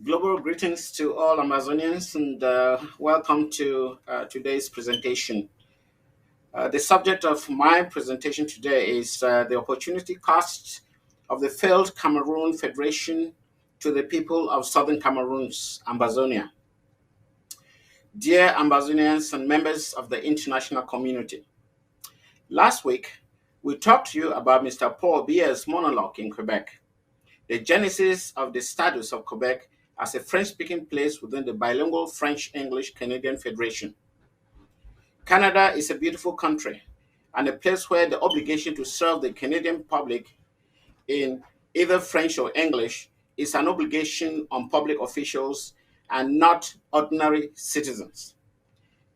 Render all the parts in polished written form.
Global greetings to all Amazonians and welcome to today's presentation. The subject of my presentation today is the opportunity cost of the failed Cameroon Federation to the people of Southern Cameroon's Amazonia. Dear Amazonians and members of the international community, last week we talked to you about Mr. Paul Biya's monologue in Quebec, the genesis of the status of Quebec as a French-speaking place within the bilingual French-English-Canadian Federation. Canada is a beautiful country and a place where the obligation to serve the Canadian public in either French or English is an obligation on public officials and not ordinary citizens.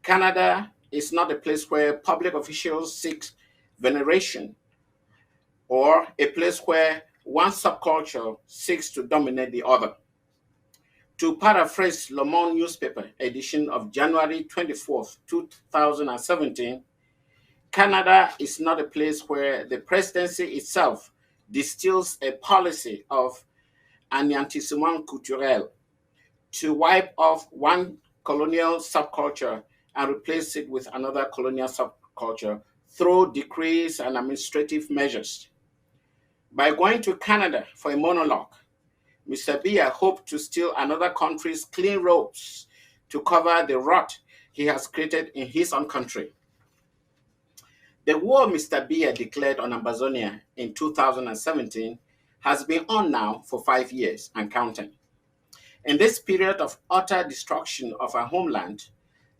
Canada is not a place where public officials seek veneration or a place where one subculture seeks to dominate the other. To paraphrase Le Monde newspaper edition of January 24th, 2017, Canada is not a place where the presidency itself distills a policy of anéantissement culturel to wipe off one colonial subculture and replace it with another colonial subculture through decrees and administrative measures. By going to Canada for a monologue, Mr. Biya hoped to steal another country's clean robes to cover the rot he has created in his own country. The war Mr. Biya declared on Amazonia in 2017 has been on now for 5 years and counting. In this period of utter destruction of our homeland,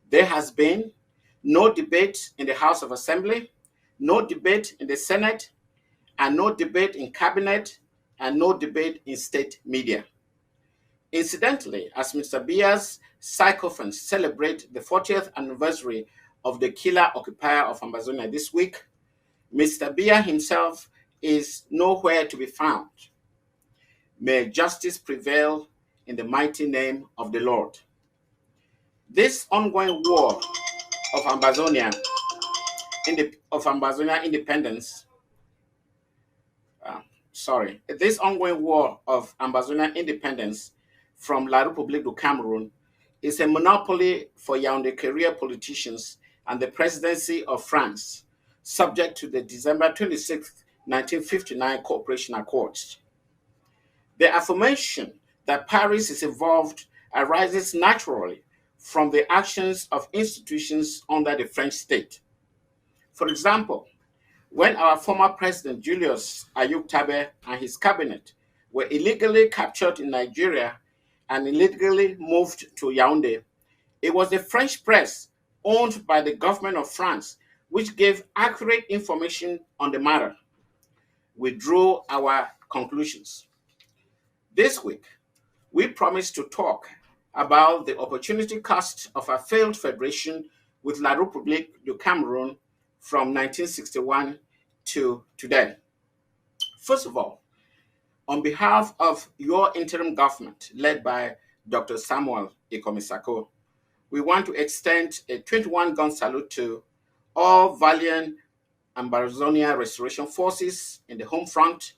there has been no debate in the House of Assembly, no debate in the Senate, and no debate in cabinet, and no debate in state media. Incidentally, as Mr. Biya's sycophants celebrate the 40th anniversary of the killer occupier of Amazonia this week, Mr. Biya himself is nowhere to be found. May justice prevail in the mighty name of the Lord. This ongoing war of Amazonia, independence, this ongoing war of Ambazonian independence from La République du Cameroon is a monopoly for Yaoundé career politicians and the presidency of France, subject to the December 26, 1959 Cooperation Accords. The affirmation that Paris is involved arises naturally from the actions of institutions under the French state. For example, when our former president Julius Ayuk Tabe and his cabinet were illegally captured in Nigeria and illegally moved to Yaoundé, it was the French press owned by the government of France which gave accurate information on the matter. We drew our conclusions. This week, we promised to talk about the opportunity cost of a failed federation with La République du Cameroon from 1961 to today. First of all, on behalf of your interim government led by Dr. Samuel Ikomisako, we want to extend a 21-gun salute to all valiant Ambazonia restoration forces in the home front,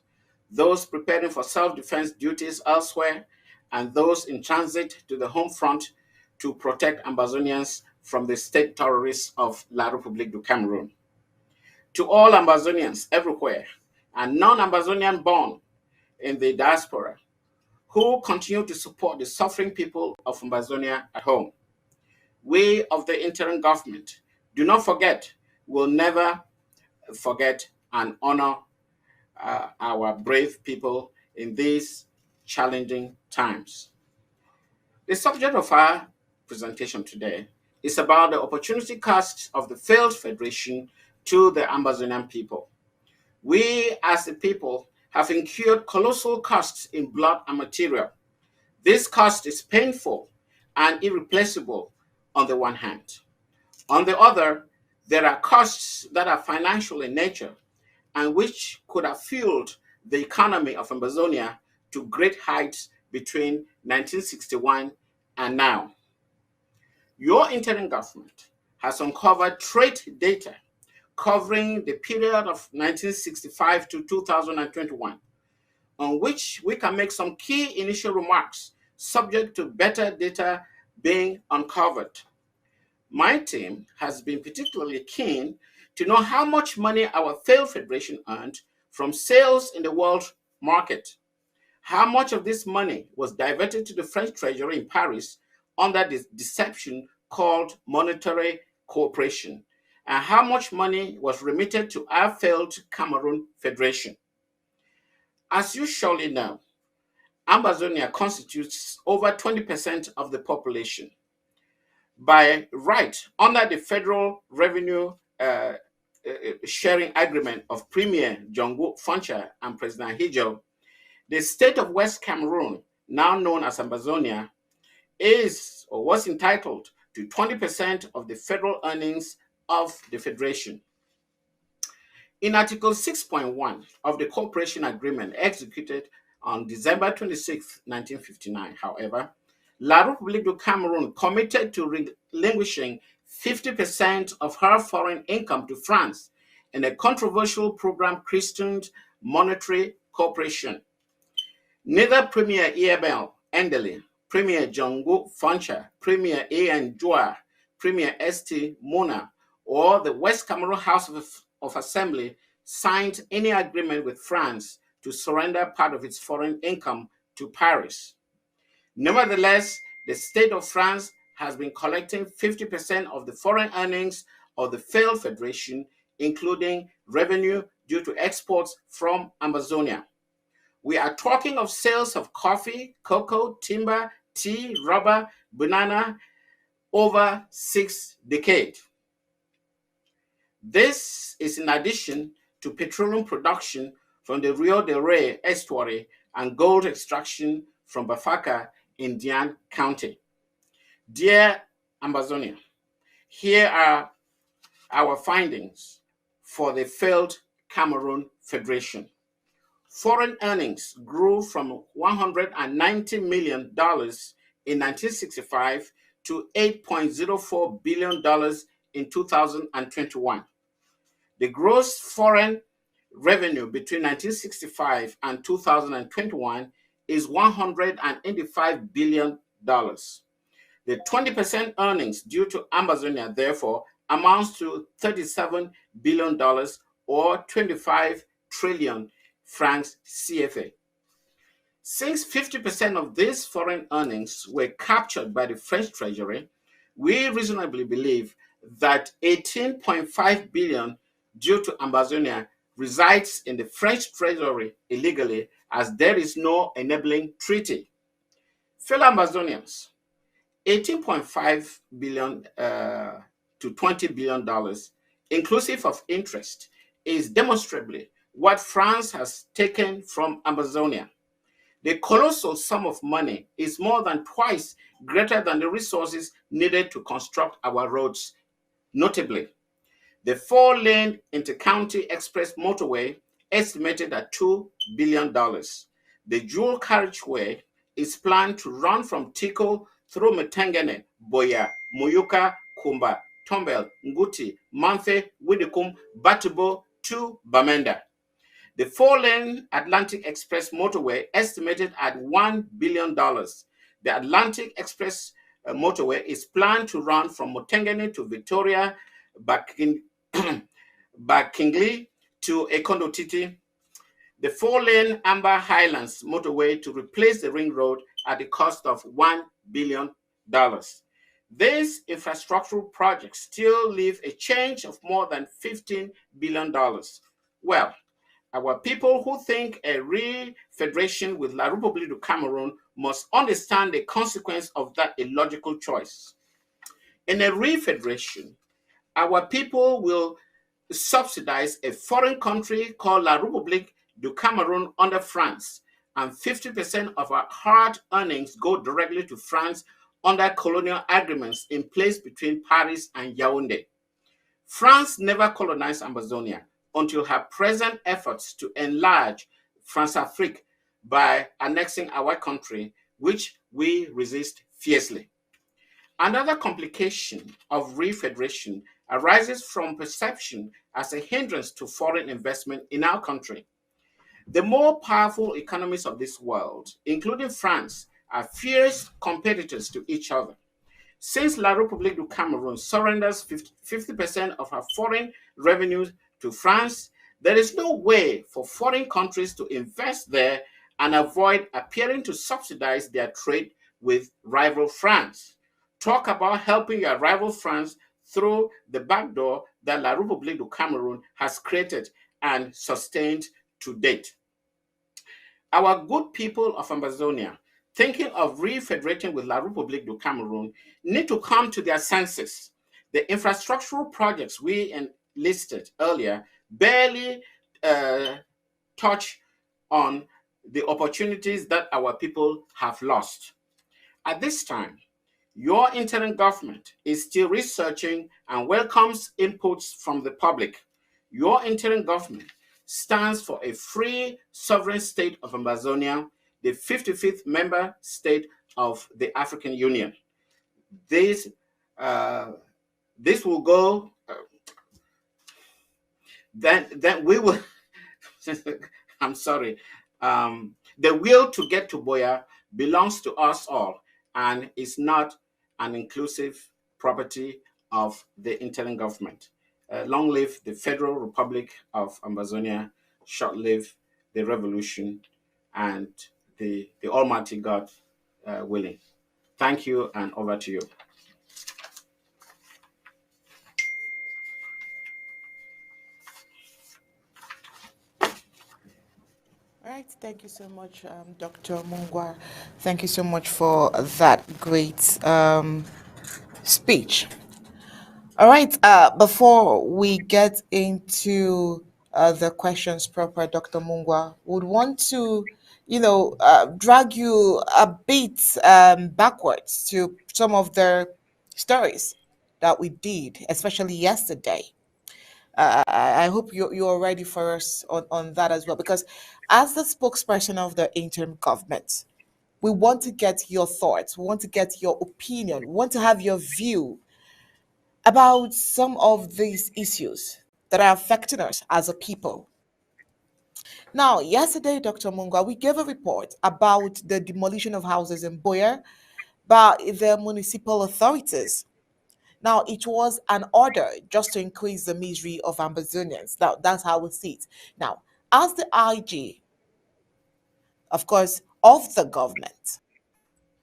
those preparing for self-defense duties elsewhere, and those in transit to the home front to protect Ambazonians from the state terrorists of La République du Cameroon. To all Ambazonians everywhere and non-Ambazonian born in the diaspora who continue to support the suffering people of Ambazonia at home, we of the interim government do not forget, will never forget and honor our brave people in these challenging times. The subject of our presentation today is about the opportunity cost of the failed federation to the Ambazonian people. We, as a people, have incurred colossal costs in blood and material. This cost is painful and irreplaceable on the one hand. On the other, there are costs that are financial in nature and which could have fueled the economy of Amazonia to great heights between 1961 and now. Your interim government has uncovered trade data covering the period of 1965 to 2021, on which we can make some key initial remarks subject to better data being uncovered. My team has been particularly keen to know how much money our failed federation earned from sales in the world market. How much of this money was diverted to the French treasury in Paris under this deception called monetary cooperation, and how much money was remitted to our failed Cameroon Federation. As you surely know, Ambazonia constitutes over 20% of the population. By right, under the Federal Revenue Sharing Agreement of Premier Jongo Foncha and President Hijo, the state of West Cameroon, now known as Ambazonia, is or was entitled to 20% of the federal earnings of the Federation. In Article 6.1 of the Cooperation Agreement executed on December 26, 1959, however, La République du Cameroon committed to relinquishing 50% of her foreign income to France in a controversial program christened monetary cooperation. Neither Premier Iabel Endele, Premier Jongo Foncha, Premier A.N. Joa, Premier S.T. Mona, or the West Cameroon House of Assembly signed any agreement with France to surrender part of its foreign income to Paris. Nevertheless, the state of France has been collecting 50% of the foreign earnings of the failed federation, including revenue due to exports from Amazonia. We are talking of sales of coffee, cocoa, timber, tea, rubber, banana over 6 decades. This is in addition to petroleum production from the Rio de Rey estuary and gold extraction from Bafaka in Dian County. Dear Amazonia, here are our findings for the failed Cameroon Federation. Foreign earnings grew from $190 million in 1965 to $8.04 billion in 2021. The gross foreign revenue between 1965 and 2021 is $185 billion. The 20% earnings due to Amazonia, therefore, amounts to $37 billion or 25 trillion francs CFA. Since 50% of these foreign earnings were captured by the French treasury, we reasonably believe that 18.5 billion due to Amazonia resides in the French treasury illegally, as there is no enabling treaty. Fellow Amazonians, 18.5 billion to $20 billion, inclusive of interest, is demonstrably what France has taken from Amazonia. The colossal sum of money is more than twice greater than the resources needed to construct our roads. Notably, the 4-lane inter-county express motorway, estimated at $2 billion. The dual carriageway is planned to run from Tiko through Metengene, Boya, Muyuka, Kumba, Tombel, Nguti, Manfe, Widikum, Batubo to Bamenda. The 4-lane Atlantic Express motorway, estimated at $1 billion. The Atlantic Express motorway is planned to run from Motengene to Victoria, Bakingli to Ekondotiti. The 4-lane Amber Highlands motorway to replace the ring road at the cost of $1 billion. These infrastructural projects still leave a change of more than $15 billion. Well, our people who think a re-federation with La République du Cameroon must understand the consequence of that illogical choice. In a re-federation, our people will subsidize a foreign country called La République du Cameroon under France, and 50% of our hard earnings go directly to France under colonial agreements in place between Paris and Yaoundé. France never colonized Amazonia until her present efforts to enlarge France-Afrique by annexing our country, which we resist fiercely. Another complication of re-federation arises from perception as a hindrance to foreign investment in our country. The more powerful economies of this world, including France, are fierce competitors to each other. Since La République du Cameroon surrenders 50% of her foreign revenues to France, there is no way for foreign countries to invest there and avoid appearing to subsidize their trade with rival France. Talk about helping your rival France through the back door that La République du Cameroon has created and sustained to date. Our good people of Amazonia, thinking of refederating with La République du Cameroon, need to come to their senses. The infrastructural projects we listed earlier barely touch on the opportunities that our people have lost. At this time, your interim government is still researching and welcomes inputs from the public. Your interim government stands for a free sovereign state of Amazonia, the 55th member state of the African Union. This, uh, this will go, then we will, I'm sorry, the will to get to Boya belongs to us all and is not an inclusive property of the interim government. Long live the Federal Republic of Amazonia, short live the revolution, and the Almighty God willing. Thank you, and over to you. All right, thank you so much, Dr. Mungwa. Thank you so much for that great speech. All right, before we get into the questions proper, Dr. Mungwa, would want to, drag you a bit backwards to some of the stories that we did, especially yesterday. I hope you're ready for us on that as well, because as the spokesperson of the interim government, we want to get your thoughts, we want to get your opinion, we want to have your view about some of these issues that are affecting us as a people. Now, yesterday, Dr. Mungwa, we gave a report about the demolition of houses in Boyer by the municipal authorities. Now, it was an order just to increase the misery of Amazonians. Now, that's how we see it. Now, as the IG, of course, of the government,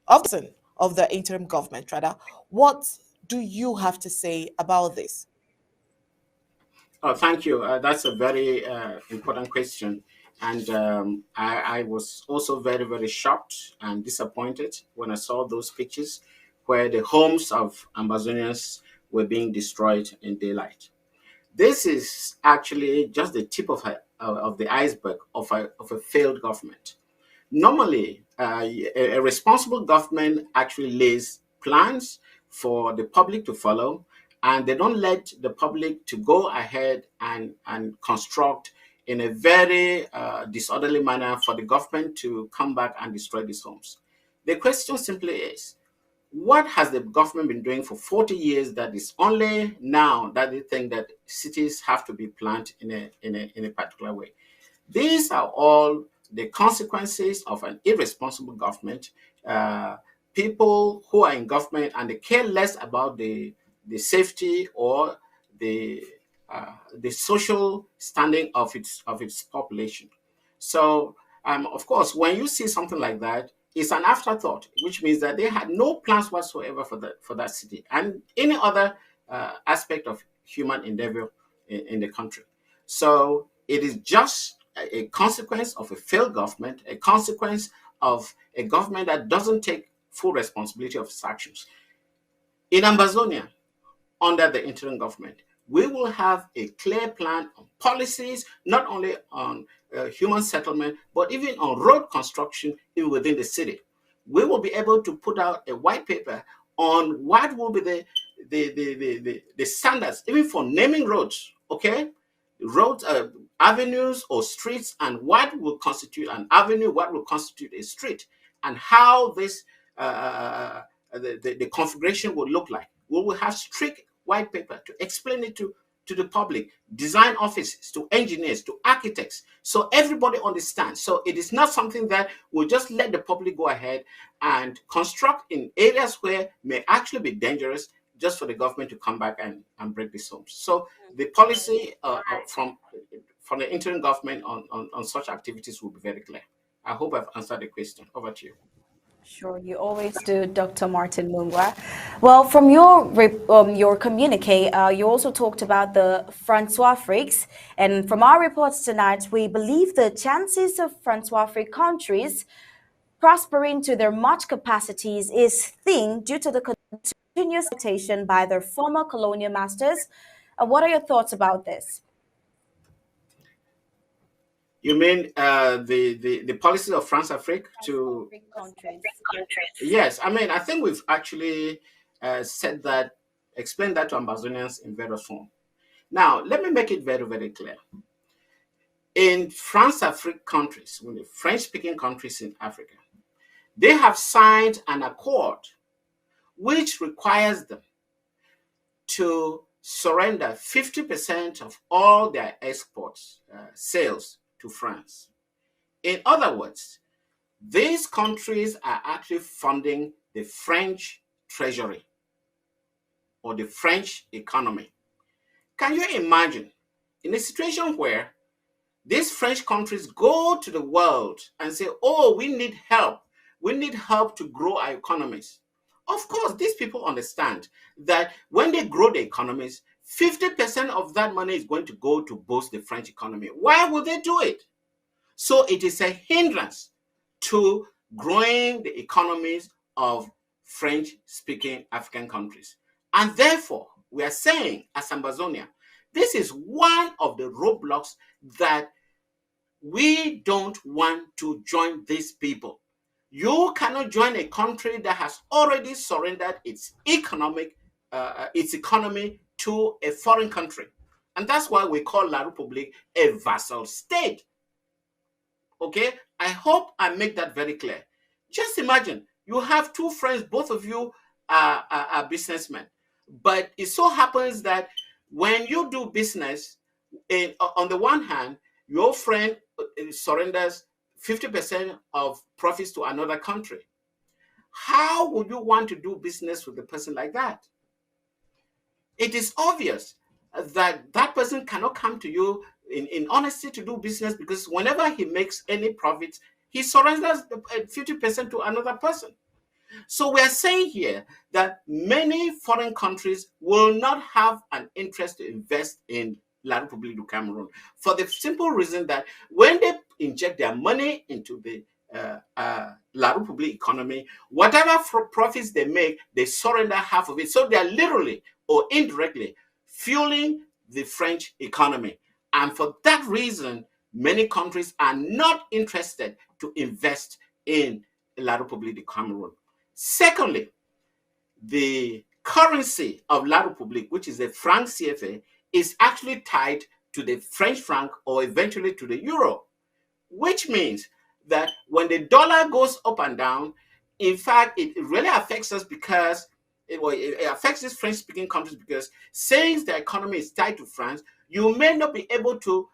of the interim government, rather, what do you have to say about this? Oh, thank you. That's a very important question. And I was also very, very shocked and disappointed when I saw those pictures where the homes of Amazonians were being destroyed in daylight. This is actually just the tip of the iceberg of a failed government. Normally, a responsible government actually lays plans for the public to follow, and they don't let the public to go ahead and construct in a very disorderly manner for the government to come back and destroy these homes. The question simply is, what has the government been doing for 40 years that is only now that they think that cities have to be planned in a particular way? These are all the consequences of an irresponsible government. Uh, People who are in government and they care less about the safety or the the social standing of its population. So, of course, when you see something like that, it's an afterthought, which means that they had no plans whatsoever for that city and any other aspect of human endeavor in the country. So it is just a consequence of a failed government, a consequence of a government that doesn't take full responsibility of its actions. In Amazonia, under the interim government, we will have a clear plan on policies, not only on human settlement, but even on road construction even within the city. We will be able to put out a white paper on what will be the standards, even for naming roads, okay? Roads, avenues or streets, and what will constitute an avenue, what will constitute a street, and how this the configuration would look like. We will have strict white paper to explain it to to the public, design offices, to engineers, to architects. So everybody understands. So it is not something that will just let the public go ahead and construct in areas where may actually be dangerous just for the government to come back and break these homes. So the policy from the interim government on such activities will be very clear. I hope I've answered the question. Over to you. Sure, you always do, Dr. Martin Mungwa. Well, from your communique, you also talked about the Francois Afriques, and from our reports tonight, we believe the chances of Francois Afrique countries prospering to their much capacities is thin due to the continuous exploitation by their former colonial masters. What are your thoughts about this? You mean the policy of France Afrique Francois to? Afrique countries. Yes, I mean, I think we've actually said that, explained that to Ambazonians in various form. Now, let me make it very, very clear. In France Afrique countries, in the French speaking countries in Africa, they have signed an accord which requires them to surrender 50% of all their exports, sales to France. In other words, these countries are actually funding the French treasury or the French economy. Can you imagine in a situation where these French countries go to the world and say, oh, we need help. We need help to grow our economies. Of course, these people understand that when they grow the economies, 50% of that money is going to go to boost the French economy. Why would they do it? So it is a hindrance to growing the economies of French-speaking African countries. And therefore, we are saying as Ambazonia, this is one of the roadblocks that we don't want to join these people. You cannot join a country that has already surrendered its economy to a foreign country. And that's why we call La République a vassal state. Okay, I hope I make that very clear. Just imagine you have two friends, both of you are businessmen, but it so happens that when you do business, on the one hand, your friend surrenders 50% of profits to another country. How would you want to do business with a person like that? It is obvious that that person cannot come to you in honesty to do business, because whenever he makes any profit, he surrenders 50% to another person. So we are saying here that many foreign countries will not have an interest to invest in La République du Cameroon for the simple reason that when they inject their money into the La République economy, whatever profits they make, they surrender half of it. So they are literally or indirectly fueling the French economy. And for that reason, many countries are not interested to invest in La République du Cameroon. Secondly, the currency of La République, which is the franc CFA, is actually tied to the French franc or eventually to the euro, which means that when the dollar goes up and down, in fact, it really affects us because it affects these French-speaking countries because since the economy is tied to France, you may not be able to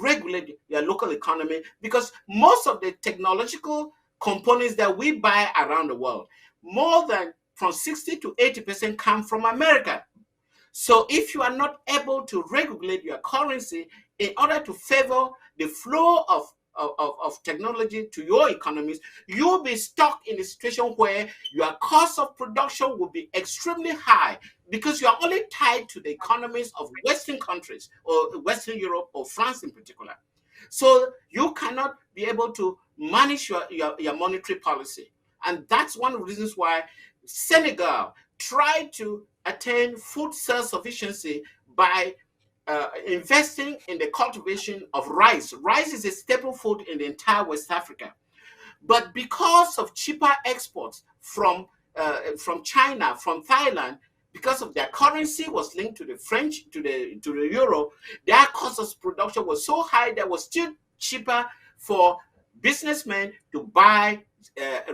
regulate your local economy because most of the technological components that we buy around the world, more than from 60 to 80% come from America. So if you are not able to regulate your currency in order to favor the flow of technology to your economies, you'll be stuck in a situation where your cost of production will be extremely high because you are only tied to the economies of Western countries or Western Europe or France in particular. So you cannot be able to manage your monetary policy. And that's one of the reasons why Senegal tried to attain food self-sufficiency by investing in the cultivation of rice. Rice is a staple food in the entire West Africa. But because of cheaper exports from China, from Thailand, because of their currency was linked to the French, to the euro, their cost of production was so high that it was still cheaper for businessmen to buy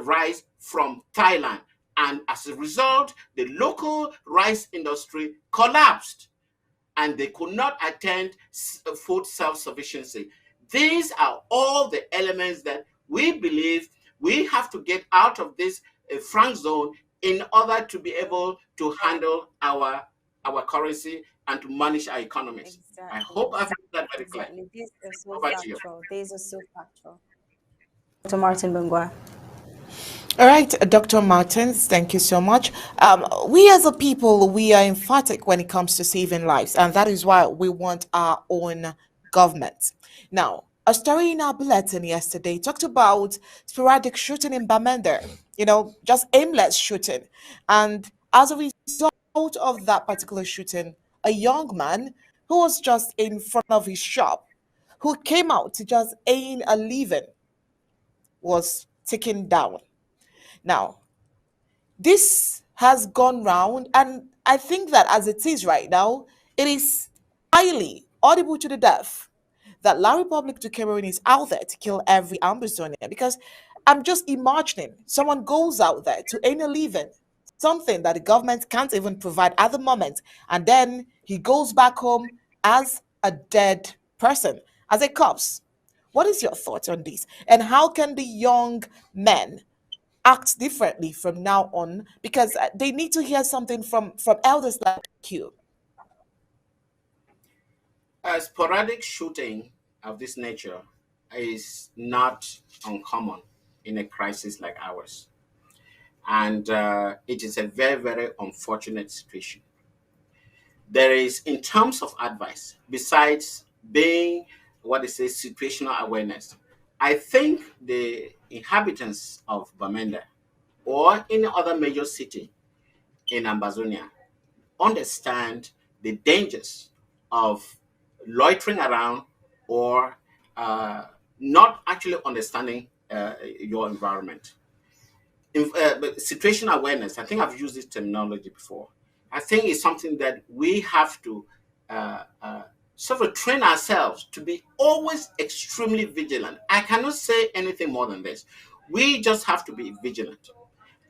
rice from Thailand. And as a result, the local rice industry collapsed. and they could not attain food self-sufficiency. These are all the elements that we believe we have to get out of this franc zone in order to be able to handle our currency and to manage our economies. I hope Exactly. I've made that very clear. Exactly. These are so Over to you. factual. These are so factual. Dr. Martin Mungwa. All right, Dr. Martins, thank you so much. We as a people, we are emphatic when it comes to saving lives, and that is why we want our own government. Now, a story in our bulletin yesterday talked about sporadic shooting in Bamenda, just aimless shooting. And as a result of that particular shooting, a young man who was just in front of his shop, who came out to just earn a living, was taken down. Now, this has gone round, and I think that as it is right now, it is highly audible to the deaf that La Republic du Cameroon is out there to kill every Ambazonian, because I'm just imagining someone goes out there to earn a living, something that the government can't even provide at the moment, and then he goes back home as a dead person, as a corpse. What is your thought on this? And how can the young men act differently from now on, because they need to hear something from elders like you? A sporadic shooting of this nature is not uncommon in a crisis like ours. And it is a very, very unfortunate situation. There is, in terms of advice, besides being what they say situational awareness, I think the inhabitants of Bamenda or any other major city in Ambazonia understand the dangers of loitering around or not actually understanding your environment. But situational awareness, I think I've used this terminology before. I think it's something that we have to sort of train ourselves to be always extremely vigilant. I cannot say anything more than this. We just have to be vigilant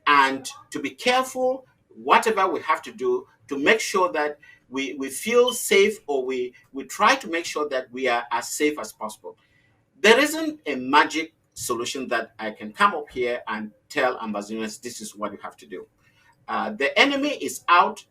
and to be careful, whatever we have to do to make sure that we feel safe, or we try to make sure that we are as safe as possible. There isn't a magic solution that I can come up here and tell Ambazonians this is what you have to do. The enemy is out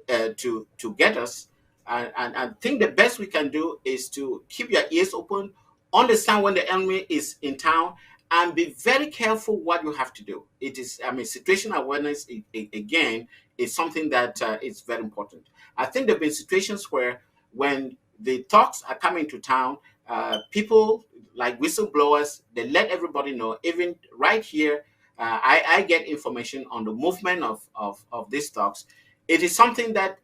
to get us. And I think the best we can do is to keep your ears open, understand when the enemy is in town, and be very careful what you have to do. It is, I mean, situation awareness, again, is something that is very important. I think there have been situations where when the talks are coming to town, people like whistleblowers, they let everybody know, even right here, I get information on the movement of these talks. It is something that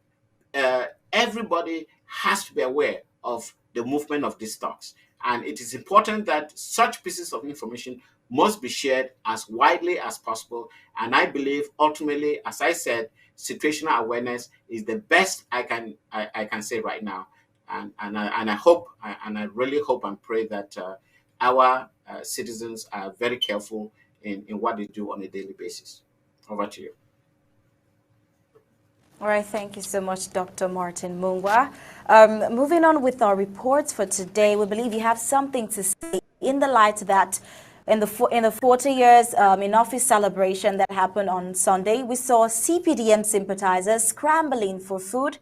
everybody has to be aware of the movement of these stocks. And it is important that such pieces of information must be shared as widely as possible. And I believe ultimately, as I said, situational awareness is the best I can say right now. And I hope and I really hope and pray that our citizens are very careful in what they do on a daily basis. Over to you. All right, thank you so much, Dr. Martin Mungwa. Moving on with our reports for today, we believe you have something to say in the light that in the 40 years in office celebration that happened on Sunday, we saw CPDM sympathizers scrambling for food.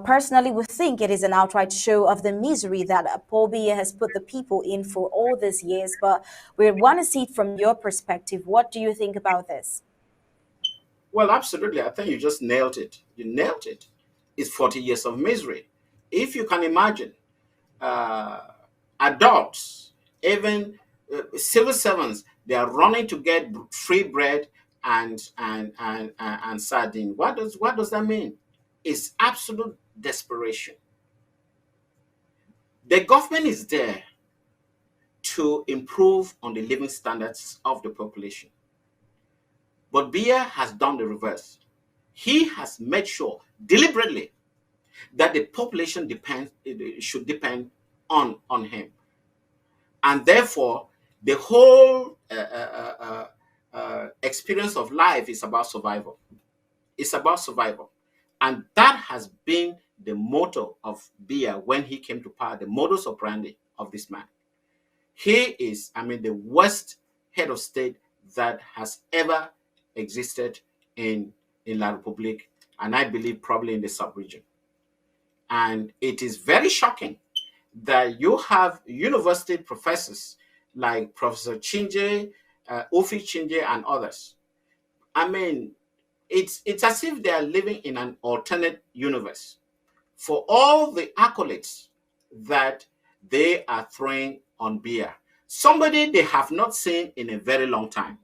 Personally, we think it is an outright show of the misery that Paul Biya has put the people in for all these years. But we want to see it from your perspective. What do you think about this? Well, absolutely. I think you just nailed it. You nailed it. It's 40 years of misery. If you can imagine, uh, adults, even civil servants, they are running to get free bread and sardine. What does that mean? It's absolute desperation. The government is there to improve on the living standards of the population. But Biya has done the reverse. He has made sure deliberately that the population should depend on him, and therefore the whole experience of life is about survival. It's about survival, and that has been the motto of Biya when he came to power, the modus operandi of this man. He is, I mean, the worst head of state that has ever existed in La Republique, and I believe probably in the sub-region. And it is very shocking that you have university professors like Professor Chinje, Ufi Chinje, and others. I mean, it's as if they are living in an alternate universe for all the accolades that they are throwing on beer. Somebody they have not seen in a very long time.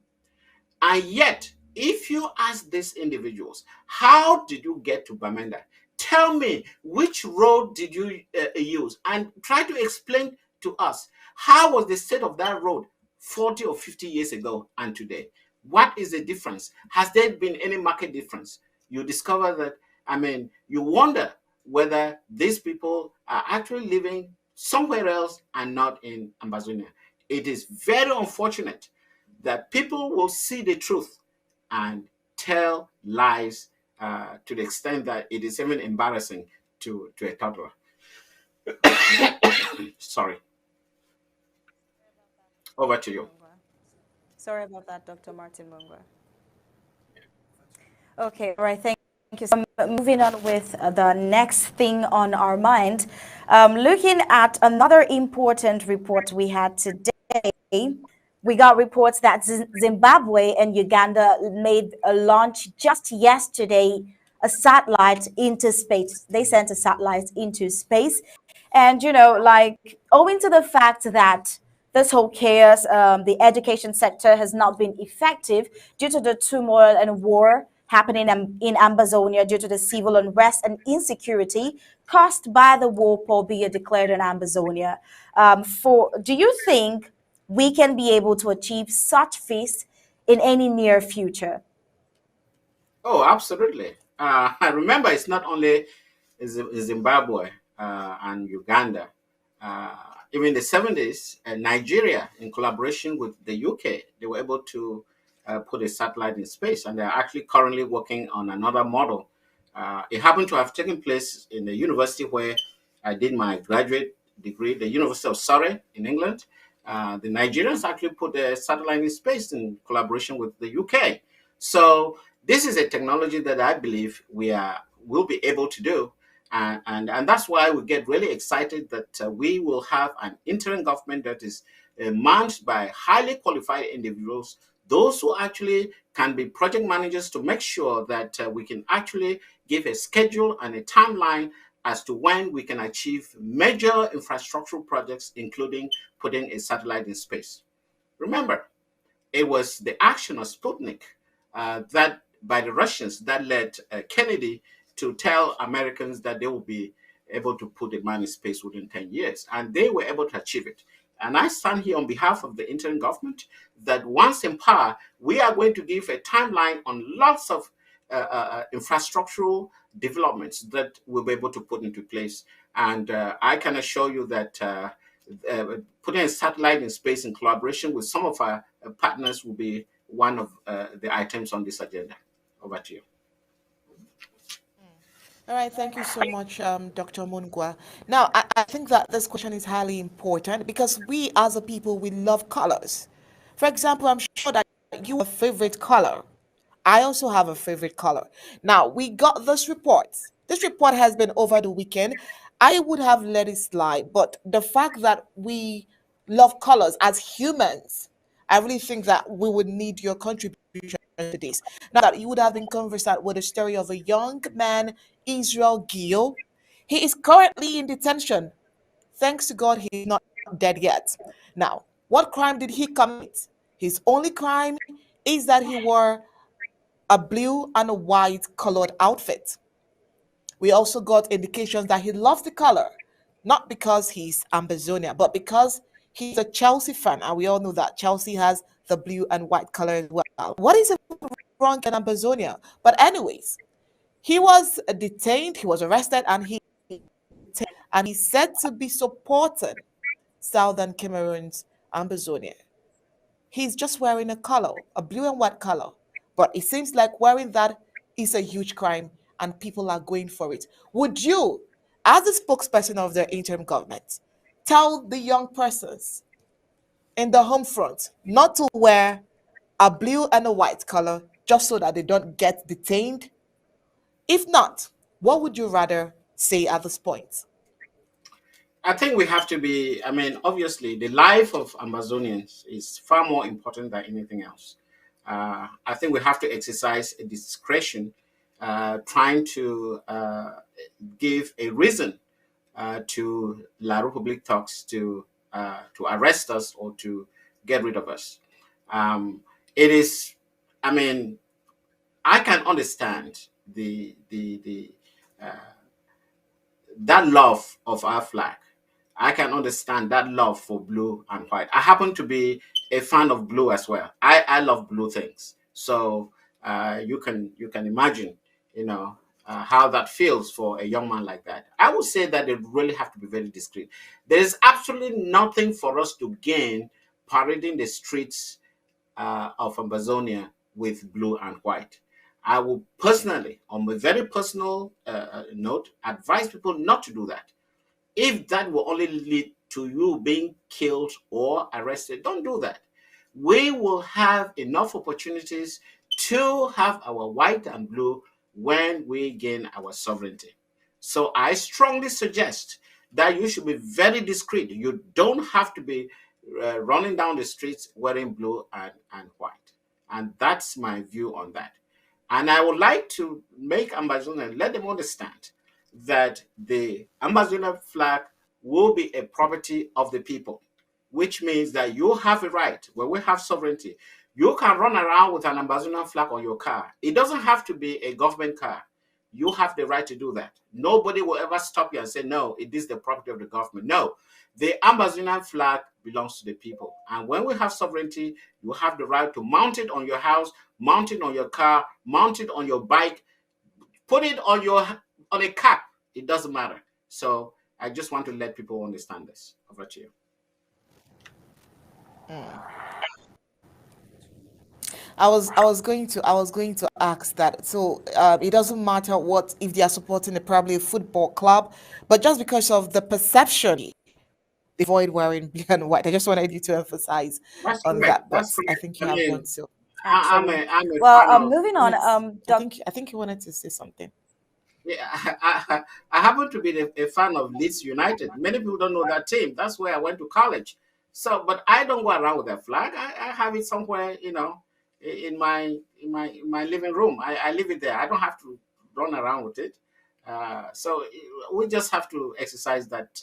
And yet, if you ask these individuals, how did you get to Bamenda? Tell me, which road did you use? And try to explain to us, how was the state of that road 40 or 50 years ago and today? What is the difference? Has there been any market difference? You discover that, I mean, you wonder whether these people are actually living somewhere else and not in Ambazonia. It is very unfortunate that people will see the truth and tell lies to the extent that it is even embarrassing to a toddler. Sorry. Over to you. Mungwa. Sorry about that, Dr. Martin Mungwa. Okay, all right, thank you. So moving on with the next thing on our mind, looking at another important report we had today, we got reports that Zimbabwe and Uganda made a launch just yesterday, a satellite into space. They sent a satellite into space. And, like, owing to the fact that this whole chaos, the education sector has not been effective due to the turmoil and war happening in Amazonia due to the civil unrest and insecurity caused by the war being declared in Amazonia. Do you think we can be able to achieve such feats in any near future? Oh, absolutely. I remember it's not only Zimbabwe and Uganda. Uh, Even in the 70s, Nigeria, in collaboration with the UK, they were able to put a satellite in space, and they're actually currently working on another model. It happened to have taken place in the university where I did my graduate degree, the University of Surrey in England. The Nigerians actually put a satellite in space in collaboration with the UK. So this is a technology that I believe will be able to do, and that's why we get really excited that we will have an interim government that is manned by highly qualified individuals, those who actually can be project managers to make sure that we can actually give a schedule and a timeline as to when we can achieve major infrastructural projects, including putting a satellite in space. Remember, it was the action of Sputnik that by the Russians that led Kennedy to tell Americans that they will be able to put a man in space within 10 years. And they were able to achieve it. And I stand here on behalf of the interim government that once in power, we are going to give a timeline on lots of infrastructural developments that we'll be able to put into place. And I can assure you that putting a satellite in space in collaboration with some of our partners will be one of the items on this agenda. Over to you. All right, thank you so much, Dr. Mungwa. Now, I think that this question is highly important because we as a people, we love colors. For example, I'm sure that you have a favorite color. I also have a favorite color. Now, we got this report. This report has been over the weekend. I would have let it slide, but the fact that we love colors as humans, I really think that we would need your contribution to this. Now, that you would have been conversant with the story of a young man, Israel Gio. He is currently in detention. Thanks to God, he's not dead yet. Now, what crime did he commit? His only crime is that he wore a blue and a white colored outfit. We also got indications that he loves the color, not because he's Ambazonia, but because he's a Chelsea fan, and we all know that Chelsea has the blue and white color as well. What is wrong in Ambazonia? But anyways, he was detained, he was arrested, and he's said to be supporting Southern Cameroon's Ambazonia. He's just wearing a color, a blue and white color. But it seems like wearing that is a huge crime and people are going for it. Would you, as the spokesperson of the interim government, tell the young persons in the home front not to wear a blue and a white color just so that they don't get detained? If not, what would you rather say at this point? I think we have to be, I mean, obviously, the life of Amazonians is far more important than anything else. I think we have to exercise a discretion, trying to give a reason to La Republique talks to arrest us or to get rid of us. It is, I mean, I can understand the that love of our flag. I can understand that love for blue and white. I happen to be a fan of blue as well. I love blue things. So you can imagine, you know, how that feels for a young man like that. I would say that they really have to be very discreet. There is absolutely nothing for us to gain parading the streets of Amazonia with blue and white. I will personally, on a very personal note, advise people not to do that. If that will only lead to you being killed or arrested, don't do that. We will have enough opportunities to have our white and blue when we gain our sovereignty. So I strongly suggest that you should be very discreet. You don't have to be running down the streets wearing blue and white. And that's my view on that. And I would like to make Amazonian let them understand that the Amazonian flag will be a property of the people, which means that you have a right. When we have sovereignty, you can run around with an Amazonian flag on your car. It doesn't have to be a government car. You have the right to do that. Nobody will ever stop you and say, no, it is the property of the government. No, the Amazonian flag belongs to the people. And when we have sovereignty, you have the right to mount it on your house, mount it on your car, mount it on your bike, put it on a cap. It doesn't matter. So I just want to let people understand this. Over to you. I was going to ask that. So it doesn't matter what if they are supporting probably a football club, but just because of the perception, they avoid wearing blue and white. I just wanted you to emphasize That's on correct. that. That's But I correct. think I you have mean, one. So Actually. I'm a Well, fan of. moving on, yes, I Doc. think I think you wanted to say something. Yeah, I happen to be a fan of Leeds United. Many people don't know that team. That's where I went to college. So, but I don't go around with that flag. I have it somewhere, you know, in my living room. I leave it there. I don't have to run around with it. So we just have to exercise that,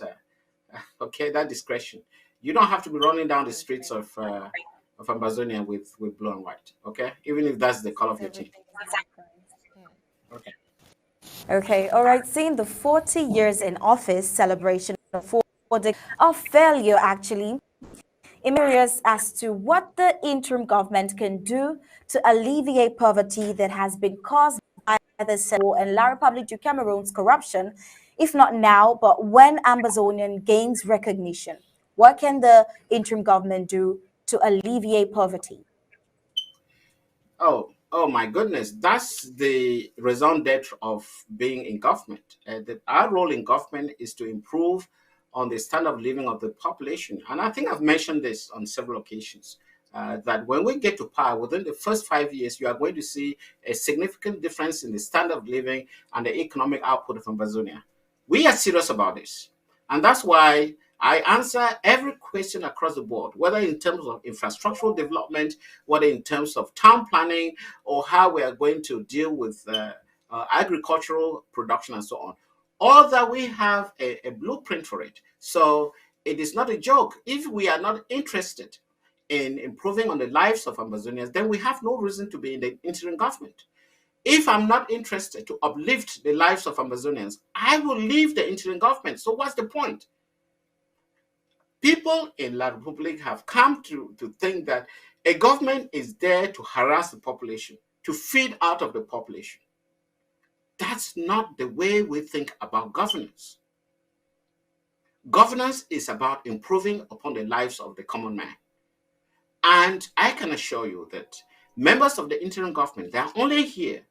okay, that discretion. You don't have to be running down the streets Okay. of Amazonia with blue and white. Okay, even if that's the color of your team. Everything is in Christ. Okay. Okay, all right. Seeing the 40 years in office celebration for the of failure, actually, I'm curious as to what the interim government can do to alleviate poverty that has been caused by the Civil War and La Republic du Cameroon's corruption, if not now, but when Amazonian gains recognition. What can the interim government do to alleviate poverty? Oh my goodness. That's the raison d'etre of being in government. Our role in government is to improve on the standard of living of the population. And I think I've mentioned this on several occasions. That when we get to power, within the first 5 years, you are going to see a significant difference in the standard of living and the economic output of Amazonia. We are serious about this. And that's why I answer every question across the board, whether in terms of infrastructural development, whether in terms of town planning, or how we are going to deal with agricultural production and so on. All that we have a blueprint for it. So it is not a joke. If we are not interested in improving on the lives of Amazonians, then we have no reason to be in the interim government. If I'm not interested to uplift the lives of Amazonians, I will leave the interim government. So what's the point? People in La Republic have come to think that a government is there to harass the population, to feed out of the population. That's not the way we think about governance. Governance is about improving upon the lives of the common man. And I can assure you that members of the interim government, they are only here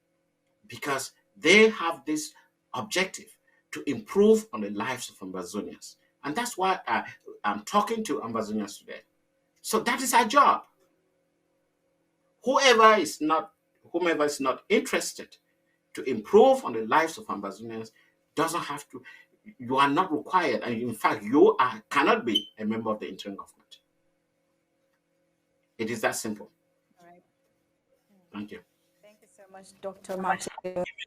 because they have this objective to improve on the lives of Ambazonians. And that's why I'm talking to Ambazonians today. So that is our job. Whoever is not, whomever is not interested to improve on the lives of Ambazonians doesn't have to, you are not required. And in fact, cannot be a member of the interim government. It is that simple. All right. Thank you. Thank you so much, Dr. Martin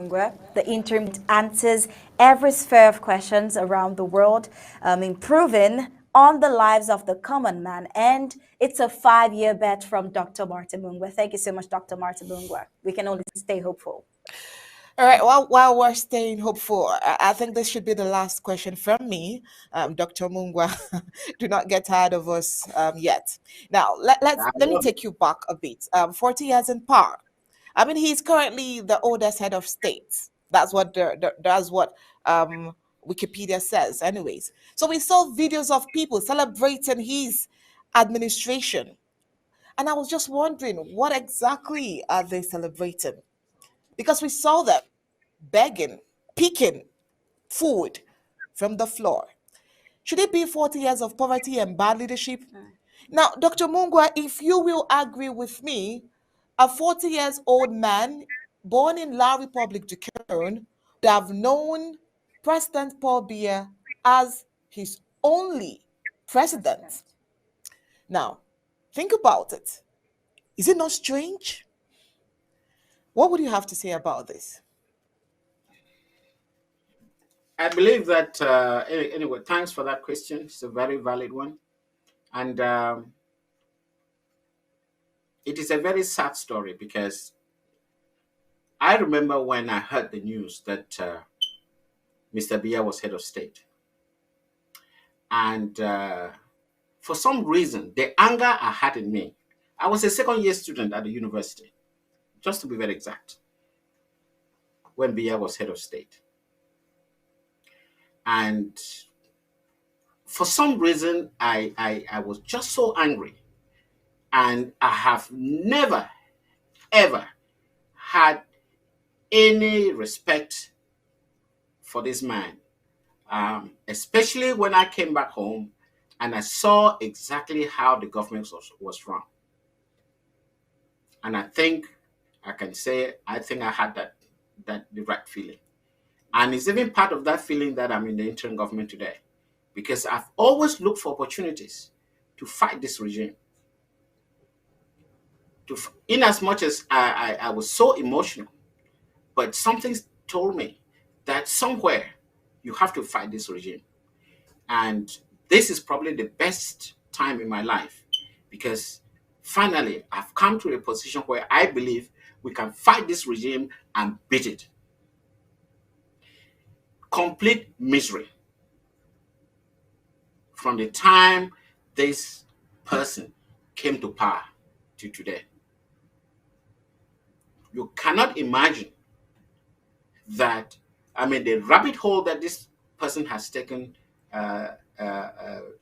Mungwa. The interim answers every sphere of questions around the world, improving on the lives of the common man. And it's a 5-year bet from Dr. Martin Mungwa. Thank you so much, Dr. Martin Mungwa. We can only stay hopeful. All right. While we're staying hopeful, I think this should be the last question from me, Dr. Mungwa. Do not get tired of us yet. Now, I let me love it. take you back a bit. 40 years in power. I mean, he's currently the oldest head of state. That's what Wikipedia says, anyways. So we saw videos of people celebrating his administration, and I was just wondering, what exactly are they celebrating? Because we saw them begging, picking food from the floor. Should it be 40 years of poverty and bad leadership? Now, Dr. Mungwa, if you will agree with me, a 40 years old man born in La Republic du Cameroon would have known President Paul Biya as his only President. president. Now, think about it. Is it not strange? What would you have to say about this? I believe that, anyway, thanks for that question. It's a very valid one. And it is a very sad story because I remember when I heard the news that Mr. Biya was head of state. And for some reason, the anger I had in me, I was a second year student at the university, just to be very exact, when Biya was head of state. And for some reason, I was just so angry. And I have never, ever had any respect for this man, especially when I came back home and I saw exactly how the government was run. And I think I can say I think I had the right feeling. And it's even part of that feeling that I'm in the interim government today. Because I've always looked for opportunities to fight this regime. In as much as I was so emotional, but something told me that somewhere you have to fight this regime. And this is probably the best time in my life because finally I've come to a position where I believe we can fight this regime and beat it. Complete misery from the time this person came to power to today. You cannot imagine that, I mean, the rabbit hole that this person has taken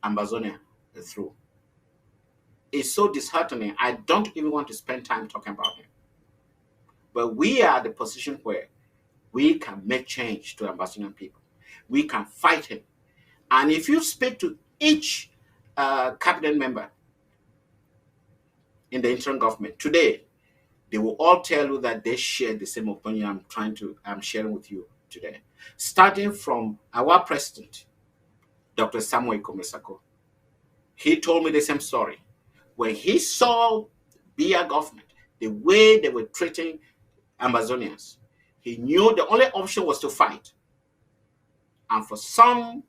Amazonia through is so disheartening. I don't even want to spend time talking about him. But we are at the position where we can make change to Amazonian people. We can fight him. And if you speak to each cabinet member in the interim government today, they will all tell you that they share the same opinion I'm sharing with you today. Starting from our president, Dr. Samuel Komesako. He told me the same story. When he saw Biya government, the way they were treating Amazonians, he knew the only option was to fight. And for some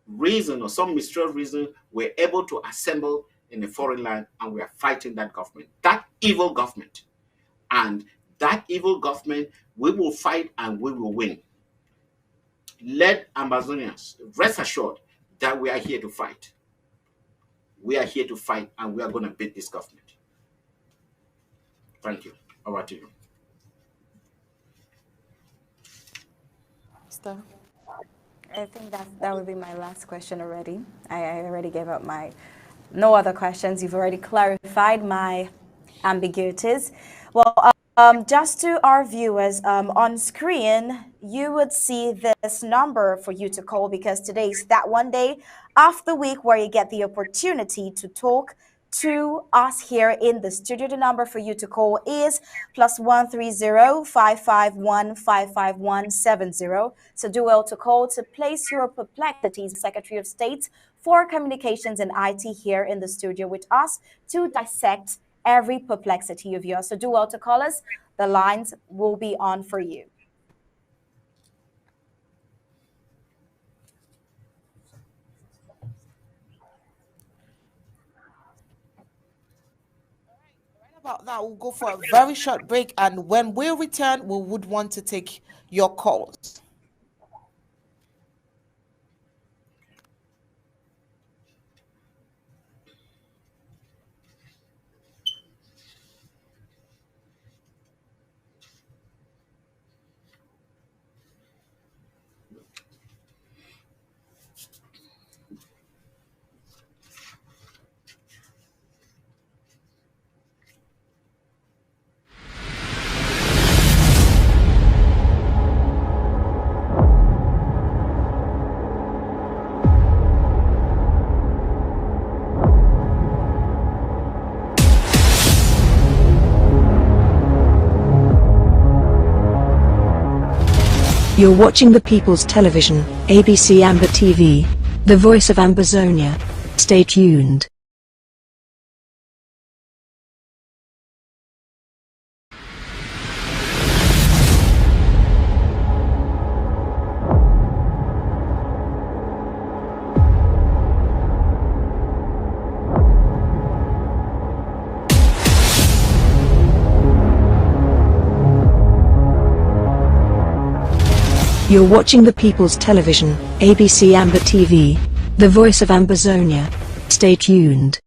reason or some mysterious reason, we're able to assemble in a foreign land and we are fighting that government, that evil government. And that evil government, we will fight and we will win. Let Amazonians rest assured that we are here to fight. We are here to fight and we are going to beat this government. Thank you. Over to you. Esther? I think that would be my last question already. I already gave up my no other questions. You've already clarified my ambiguities. Well, Just to our viewers, on screen, you would see this number for you to call because today is that one day of the week where you get the opportunity to talk to us here in the studio. The number for you to call is +130 551 551 7 0. So do well to call to place your perplexities, Secretary of State for Communications and IT here in the studio with us to dissect every perplexity of yours. So do well to call us. The lines will be on for you. About that, we'll go for a very short break, and when we return, we would want to take your calls. You're watching the People's Television, ABC Amber TV, the voice of Ambazonia. Stay tuned. You're watching the People's Television, ABC Amber TV, the voice of Ambazonia. Stay tuned.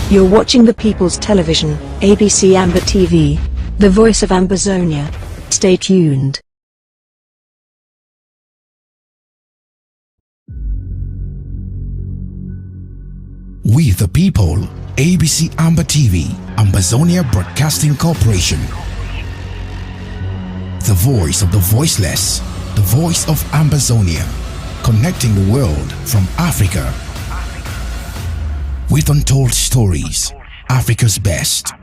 You're watching the People's Television, ABC Amber TV, the voice of Ambazonia. Stay tuned. We the people, ABC Amber TV, Ambazonia Broadcasting Corporation. The voice of the voiceless, the voice of Ambazonia, connecting the world from Africa with untold stories, Africa's best.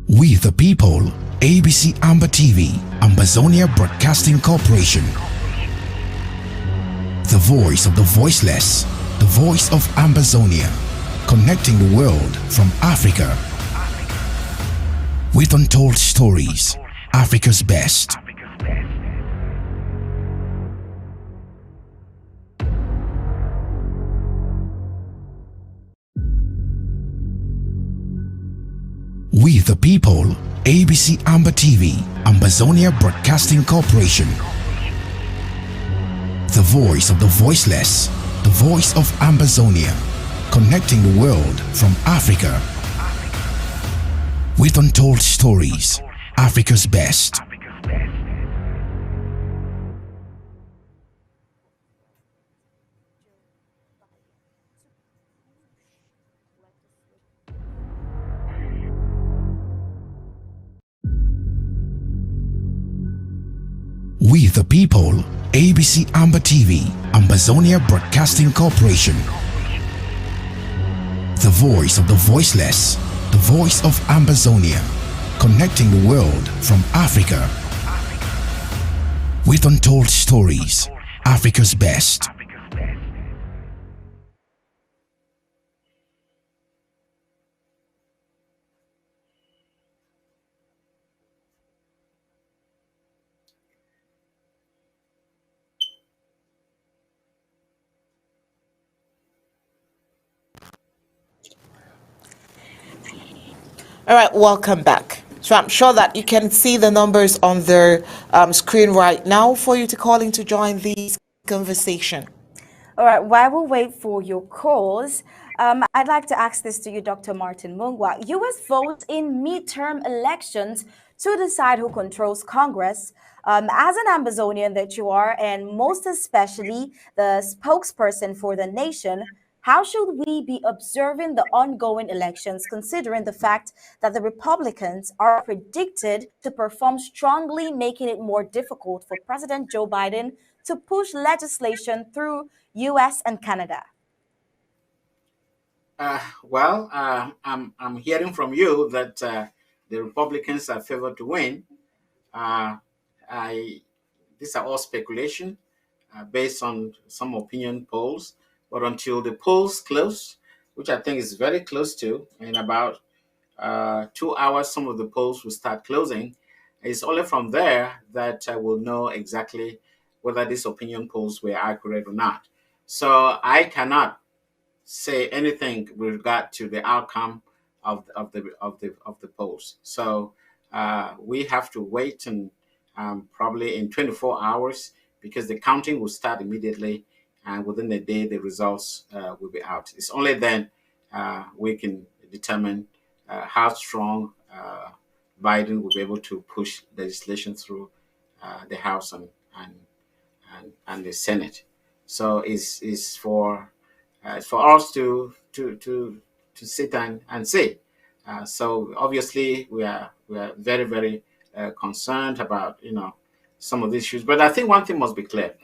We the people, ABC Amber TV, Ambazonia Broadcasting Corporation. The voice of the voiceless, the voice of Ambazonia, connecting the world from Africa with untold stories, Africa's best. We the people, ABC Amber TV, Ambazonia Broadcasting Corporation. The voice of the voiceless, the voice of Ambazonia, connecting the world from Africa with untold stories, Africa's best. We the people, ABC Amber TV, Ambazonia Broadcasting Corporation. The voice of the voiceless, the voice of Ambazonia, connecting the world from Africa with untold stories, Africa's best. All right, welcome back. So I'm sure that you can see the numbers on the screen right now for you to call in to join this conversation. All right, while we wait for your calls, I'd like to ask this to you, Dr. Martin Mungwa. U.S. votes in midterm elections to decide who controls Congress. As an Amazonian that you are, and most especially the spokesperson for the nation, how should we be observing the ongoing elections, considering the fact that the Republicans are predicted to perform strongly, making it more difficult for President Joe Biden to push legislation through US and Canada? I'm hearing from you that the Republicans are favored to win. Uh, I These are all speculation based on some opinion polls. But until the polls close, which I think is very close to, in about 2 hours, some of the polls will start closing. It's only from there that I will know exactly whether these opinion polls were accurate or not. So I cannot say anything with regard to the outcome of the polls. So we have to wait and probably in 24 hours because the counting will start immediately, and within a day the results will be out. It's only then we can determine how strong Biden will be able to push legislation through the House and the Senate. So it's for us to sit and see. So obviously we are very very concerned about some of these issues. But I think one thing must be clear: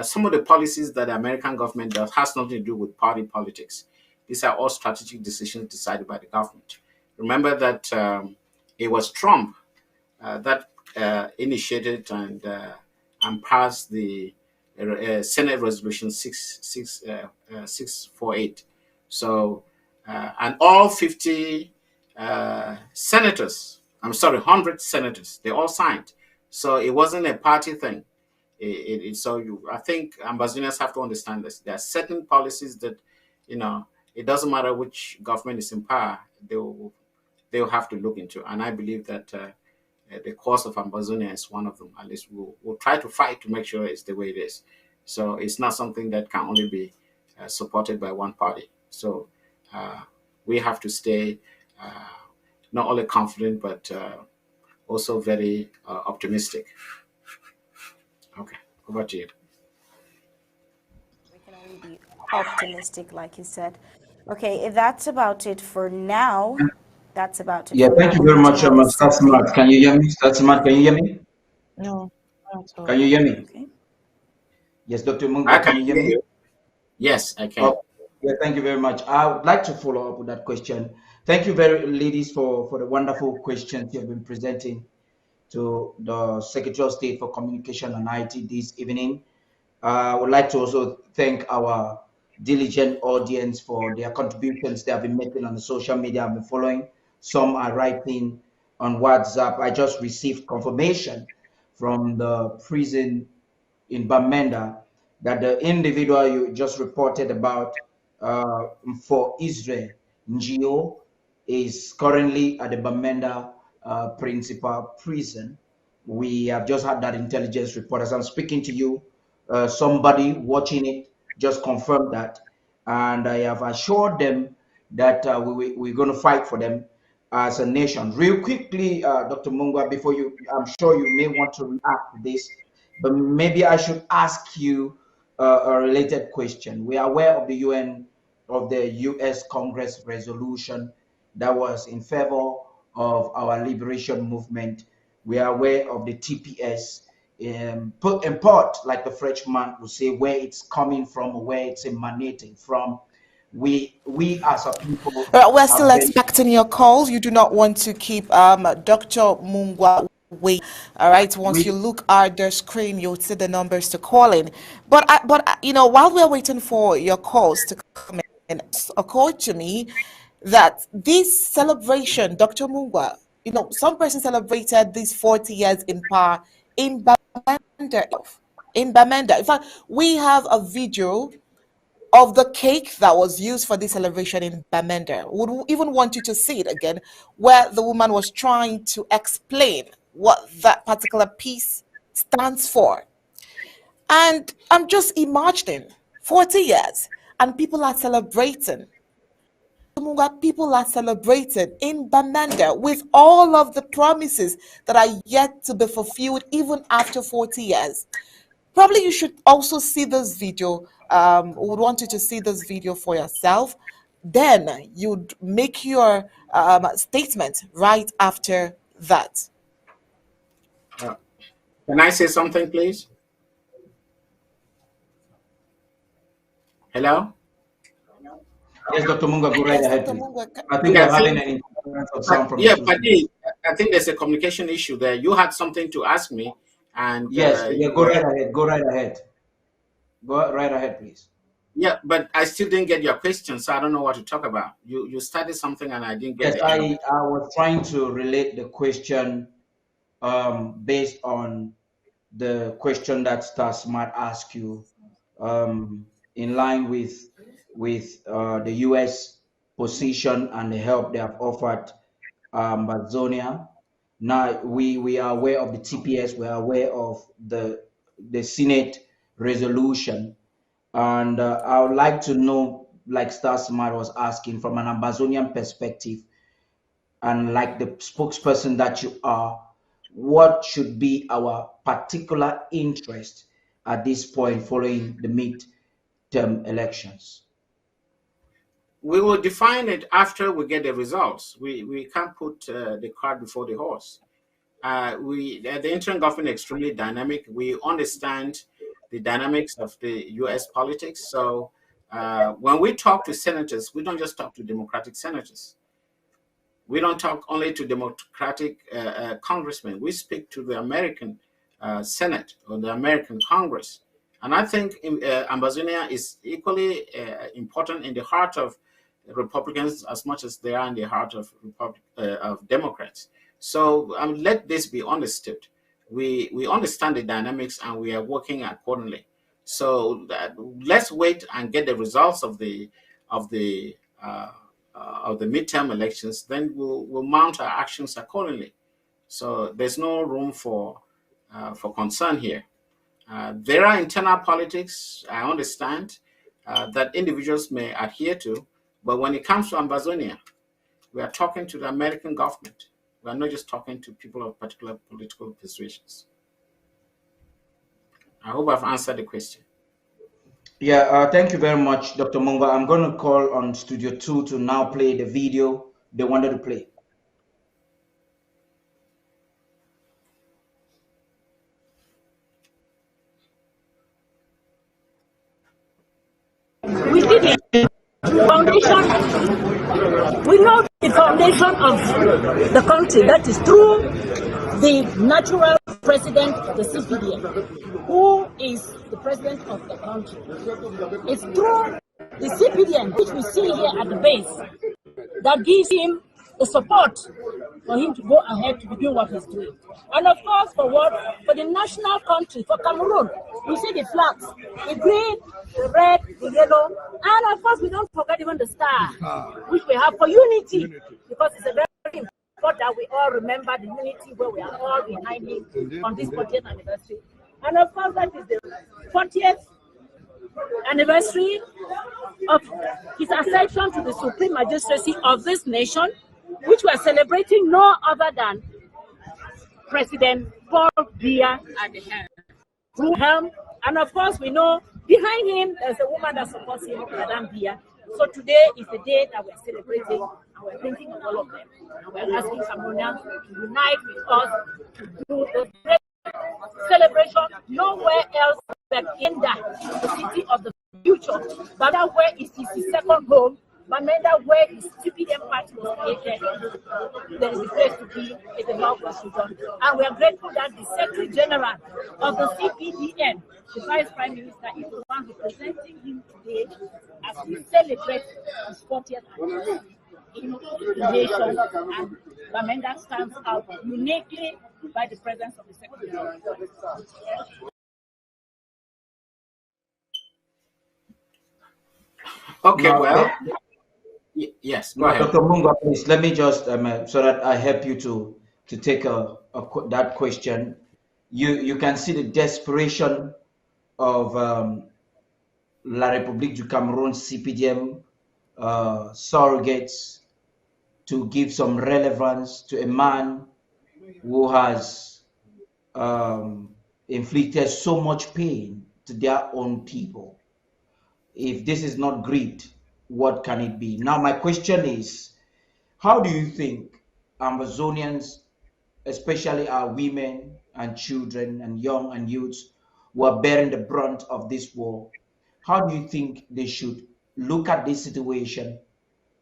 some of the policies that the American government does has nothing to do with party politics. These are all strategic decisions decided by the government. Remember that it was Trump that initiated and passed the Senate Resolution 648. So, and all 50 senators, I'm sorry, 100 senators, they all signed. So it wasn't a party thing. I think Ambazonians have to understand this. There are certain policies that, it doesn't matter which government is in power, they'll have to look into. And I believe that the cause of Ambazonia is one of them. At least we'll try to fight to make sure it's the way it is. So it's not something that can only be supported by one party. So we have to stay not only confident, but also very optimistic. Okay, over to you. We can only be optimistic, like you said. Okay, that's about it for now. That's about it Yeah, for thank now. you We're very going to much, have a Star survey. Smart. Can you hear me? Star Smart, can you hear me? No, not at Can all. you hear me? Okay. Yes, Dr. I Mungwa, can can you hear hear me? you. Yes, I can. Oh, yeah, thank you very much. I would like to follow up with that question. Thank you very ladies for the wonderful questions you have been presenting to the Secretary of State for Communication and IT this evening. I would like to also thank our diligent audience for their contributions they have been making on the social media I've been following. Some are writing on WhatsApp. I just received confirmation from the prison in Bamenda that the individual you just reported about for Israel, Ngio, is currently at the Bamenda principal prison. We have just had that intelligence report. As I'm speaking to you, somebody watching it just confirmed that. And I have assured them that we're going to fight for them as a nation. Real quickly, Dr. Mungwa, before you, I'm sure you may want to react to this, but maybe I should ask you a related question. We are aware of the U.S. Congress resolution that was in favor of our liberation movement. We are aware of the TPS, put in part, like the Frenchman would say, where it's coming from, or where it's emanating from. We as a people All right, we're are still very expecting your calls. You do not want to keep Dr. Mungwa wait. All right, once you we look at the screen, you'll see the numbers to call in. While we're waiting for your calls to come in, it's occurred to me that this celebration, Dr. Mungwa, some person celebrated these 40 years in power in Bamenda. In fact, we have a video of the cake that was used for this celebration in Bamenda. Would even want you to see it again, where the woman was trying to explain what that particular piece stands for. And I'm just imagining 40 years and people are celebrating. People are celebrating in Bamenda with all of the promises that are yet to be fulfilled even after 40 years. Probably you should also see this video. Would want you to see this video for yourself. Then you'd make your statement right after that. Can I say something, please? Hello? Yes, Dr. Munga, go right Yes, ahead, Dr. please. Mungwa. I think Yeah, we're see, having an interference of sound from yeah, your system. Paddy, I think there's a communication issue there. You had something to ask me, and Yes, yeah, you go were, right ahead. Go right ahead. Go right ahead, please. yeah, but I still didn't get your question, so I don't know what to talk about. You started something, and I didn't get Yes, the end of it. I was trying to relate the question based on the question that Stas might ask you, in line with the U.S. position and the help they have offered Amazonia. Now we are aware of the TPS, we are aware of the Senate resolution, and I would like to know, like Stas Smart was asking, from an Amazonian perspective, and like the spokesperson that you are, what should be our particular interest at this point following the midterm elections? We will define it after we get the results. We can't put the cart before the horse. The interim government is extremely dynamic. We understand the dynamics of the U.S. politics. So when we talk to senators, we don't just talk to Democratic senators. We don't talk only to Democratic congressmen. We speak to the American Senate or the American Congress. And I think Amazonia is equally important in the heart of Republicans as much as they are in the heart of Democrats. So let this be understood. We understand the dynamics and we are working accordingly. So let's wait and get the results of the midterm elections. Then we'll mount our actions accordingly. So there's no room for concern here. There are internal politics, I understand, that individuals may adhere to, but when it comes to Amazonia, we are talking to the American government. We are not just talking to people of particular political persuasions. I hope I've answered the question. Yeah, thank you very much, Dr. Mungwa. I'm going to call on Studio 2 to now play the video they wanted to play. We did it. Foundation. We know the foundation of the country, that is through the natural president of the CPDM, who is the president of the country. It's through the CPDM, which we see here at the base, that gives him the support for him to go ahead to be doing what he's doing. And of course, for the national country, for Cameroon, we see the flags, the green, the red, the yellow, and of course, we don't forget even the star, which we have for unity, because it's a very important that we all remember the unity where we are all behind him on this 40th anniversary. And of course, that is the 40th anniversary of his accession to the Supreme Magistracy of this nation, which we are celebrating no other than President Paul Biya at the helm. And of course, we know behind him there's a woman that supports him, Madame Biya. So today is the day that we're celebrating, and we're thinking of all of them. And we're asking Cameroonians to unite with us to do the great celebration nowhere else but in the city of the future. Bamenda, where is his second home, Bamenda, where his CPDM party was created, there is a place to be in the Northwest region. And we are grateful that the Secretary General of the CPDM, the Vice Prime Minister, is the one representing him today as we celebrate his 40th anniversary in the nation. And Bamenda stands out uniquely by the presence of the Secretary General. Okay, Now, well, yes, go now, ahead. Dr. Mungwa, please let me just so that I help you to take that question. You can see the desperation of La République du Cameroun CPDM surrogates to give some relevance to a man who has inflicted so much pain to their own people. If this is not greed, what can it be? Now, my question is, how do you think Amazonians, especially our women and children and young and youths who are bearing the brunt of this war, how do you think they should look at this situation,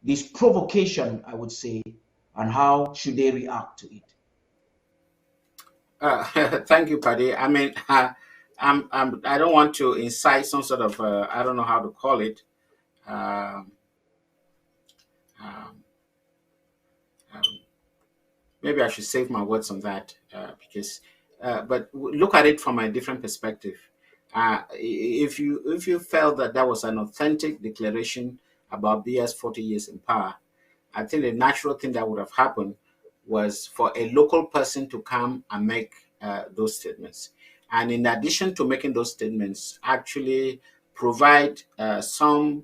this provocation, I would say, and how should they react to it? Thank you, Paddy. I mean, I don't want to incite some sort of, I don't know how to call it. Um, um, um, Maybe I should save my words on that because, but look at it from a different perspective. If you felt that that was an authentic declaration about BS 40 years in power, I think the natural thing that would have happened was for a local person to come and make those statements. And in addition to making those statements, actually provide some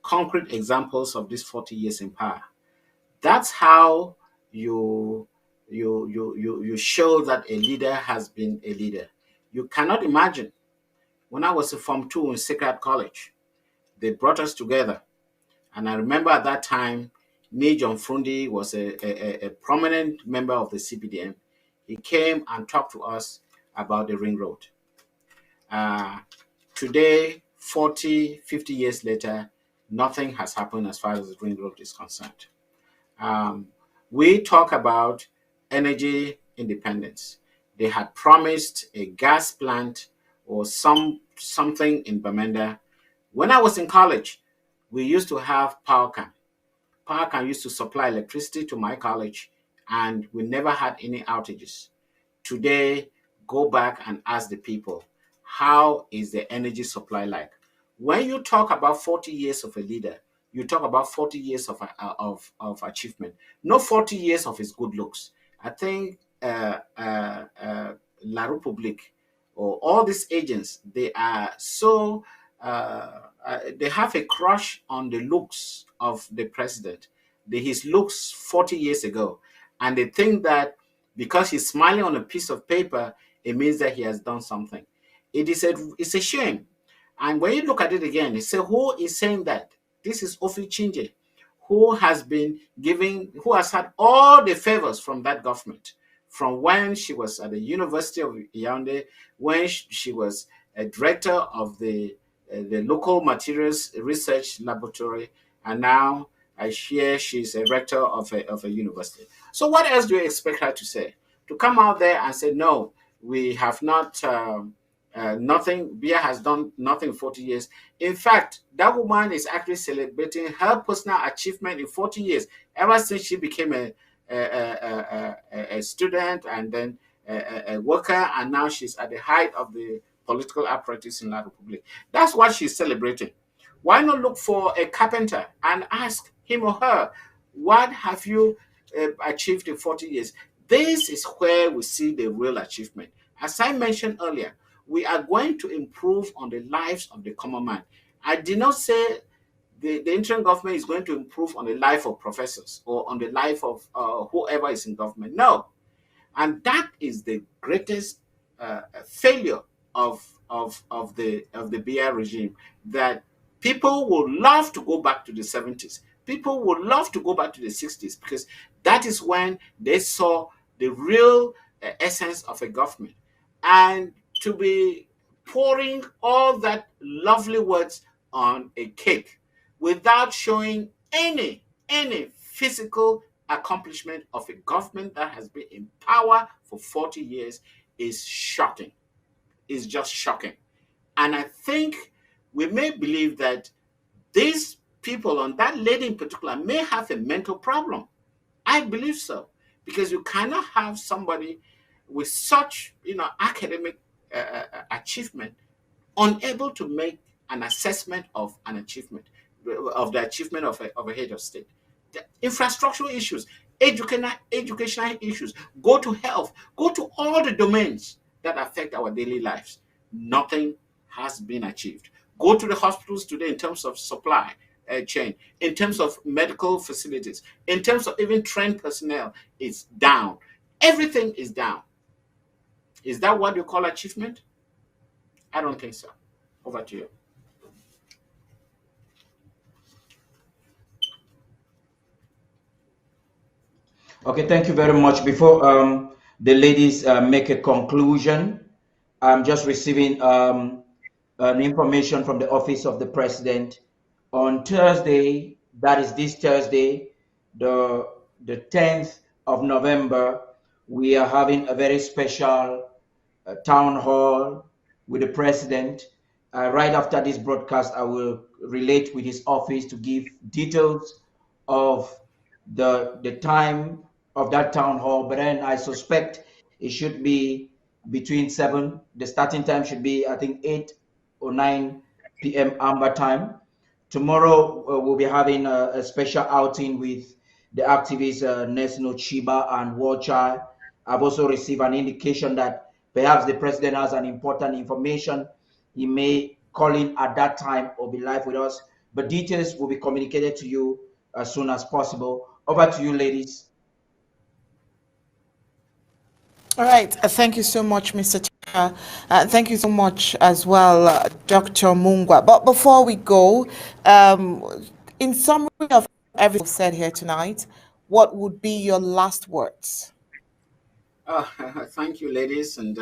concrete examples of these 40 years in power. That's how you you show that a leader has been a leader. You cannot imagine when I was a Form 2 in Sacred College, they brought us together. And I remember at that time, Nee John Frundi was a prominent member of the CPDM. He came and talked to us about the ring road. Uh, Today, 40, 50 years later, nothing has happened as far as the ring road is concerned. Um, we talk about energy independence. They had promised a gas plant or something in Bamenda. When I was in college, we used to have power can. Power can used to supply electricity to my college, and we never had any outages. Today, go back and ask the people, how is the energy supply like? When you talk about 40 years of a leader, you talk about 40 years of achievement, not 40 years of his good looks. I think La République or all these agents, they are so, they have a crush on the looks of the president, his looks 40 years ago. And they think that because he's smiling on a piece of paper, it means that he has done something. It's a shame. And when you look at it again, you say, who is saying that? This is Ofi Chinje, who has been giving, who has had all the favors from that government, from when she was at the University of Yaoundé, when she was a director of the local materials research laboratory, and now I hear she's a rector of a university. So what else do you expect her to say? To come out there and say, no, we have not, nothing, Bia has done nothing in 40 years. In fact, that woman is actually celebrating her personal achievement in 40 years, ever since she became a student and then a worker, and now she's at the height of the political apparatus in La Republic. That's what she's celebrating. Why not look for a carpenter and ask him or her, what have you achieved in 40 years? This is where we see the real achievement. As I mentioned earlier, we are going to improve on the lives of the common man. I did not say the interim government is going to improve on the life of professors or on the life of whoever is in government. No, and that is the greatest failure of the BR regime, that people would love to go back to the 70s. People would love to go back to the 60s because that is when they saw the real essence of a government. And to be pouring all that lovely words on a cake without showing any physical accomplishment of a government that has been in power for 40 years is shocking. Is just shocking. And I think we may believe that these people, on that lady in particular, may have a mental problem. I believe so. Because you cannot have somebody with such, academic achievement unable to make an assessment of an achievement. of the achievement of a head of state. The infrastructural issues, educational issues, go to health, go to all the domains that affect our daily lives. Nothing has been achieved. Go to the hospitals today in terms of supply chain, in terms of medical facilities, in terms of even trained personnel, it's down. Everything is down. Is that what you call achievement? I don't think so. Over to you. Okay, thank you very much. Before the ladies make a conclusion, I'm just receiving an information from the office of the president. On Thursday, that is this Thursday, the 10th of November, we are having a very special town hall with the president. Right after this broadcast, I will relate with his office to give details of the time of that town hall. But then I suspect it should be between 7. The starting time should be, I think, 8 or 9 p.m. Amber time. Tomorrow we'll be having a special outing with the activists Nesno Chiba and Warchild. I've also received an indication that perhaps the president has an important information. He may call in at that time or be live with us, but details will be communicated to you as soon as possible. Over to you, ladies. All right. Thank you so much, Mr. Chika. Thank you so much as well, Dr. Mungwa. But before we go, in summary of everything said here tonight, what would be your last words? Thank you, ladies, and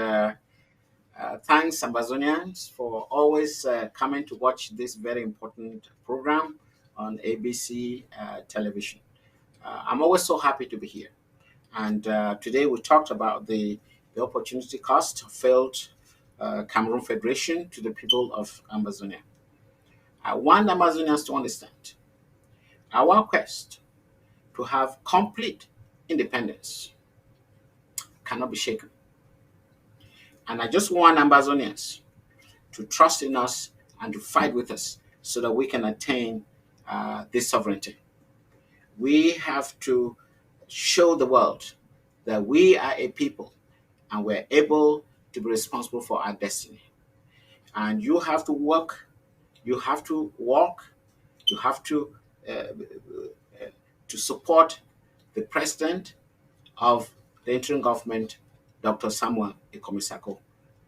thanks, Ambazonians, for always coming to watch this very important program on ABC television. I'm always so happy to be here. And today we talked about the opportunity cost of failed Cameroon Federation to the people of Amazonia. I want Amazonians to understand our quest to have complete independence cannot be shaken. And I just want Amazonians to trust in us and to fight with us so that we can attain this sovereignty. We have to show the world that we are a people and we're able to be responsible for our destiny. And you have to work, you have to walk, you have to support the president of the interim government, Dr. Samuel Ikomisako.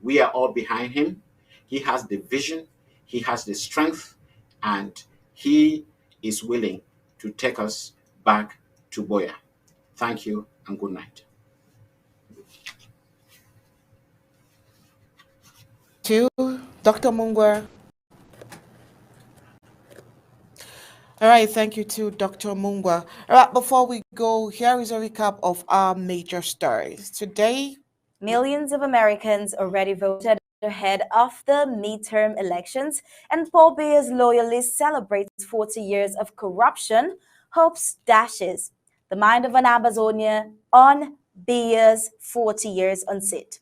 We are all behind him. He has the vision, he has the strength, and he is willing to take us back to Boya. Thank you and good night. To Dr. Mungwa. All right, thank you to Dr. Mungwa. All right, before we go, here is a recap of our major stories. Today, Millions of Americans already voted ahead of the midterm elections, and Paul Biya's loyalists celebrate 40 years of corruption, hopes dashes. The mind of an Amazonia on Biya's 40 years on sit.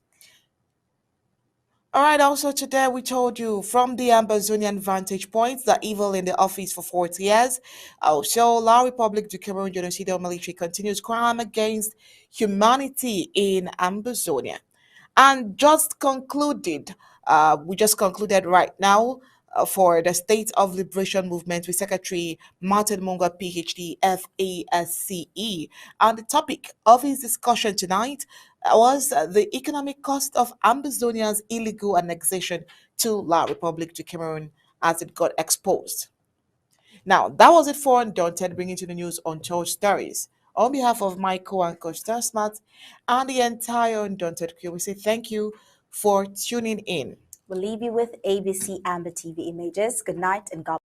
all right, also today we told you from the Ambazonian vantage point that evil in the office for 40 years. Also, La Republic du Cameroon genocidal military continues crime against humanity in Ambazonia. And we just concluded right now for the State of Liberation Movement with Secretary Martin Mungwa, PhD, FASCE. And the topic of his discussion tonight was the economic cost of Ambazonia's illegal annexation to La Republic du Cameroon as it got exposed. Now, that was it for Undaunted, bringing to the news Untold Stories. On behalf of Michael and Coach Smart and the entire Undaunted crew, we say thank you for tuning in. We'll leave you with ABC Amber TV images. Good night and God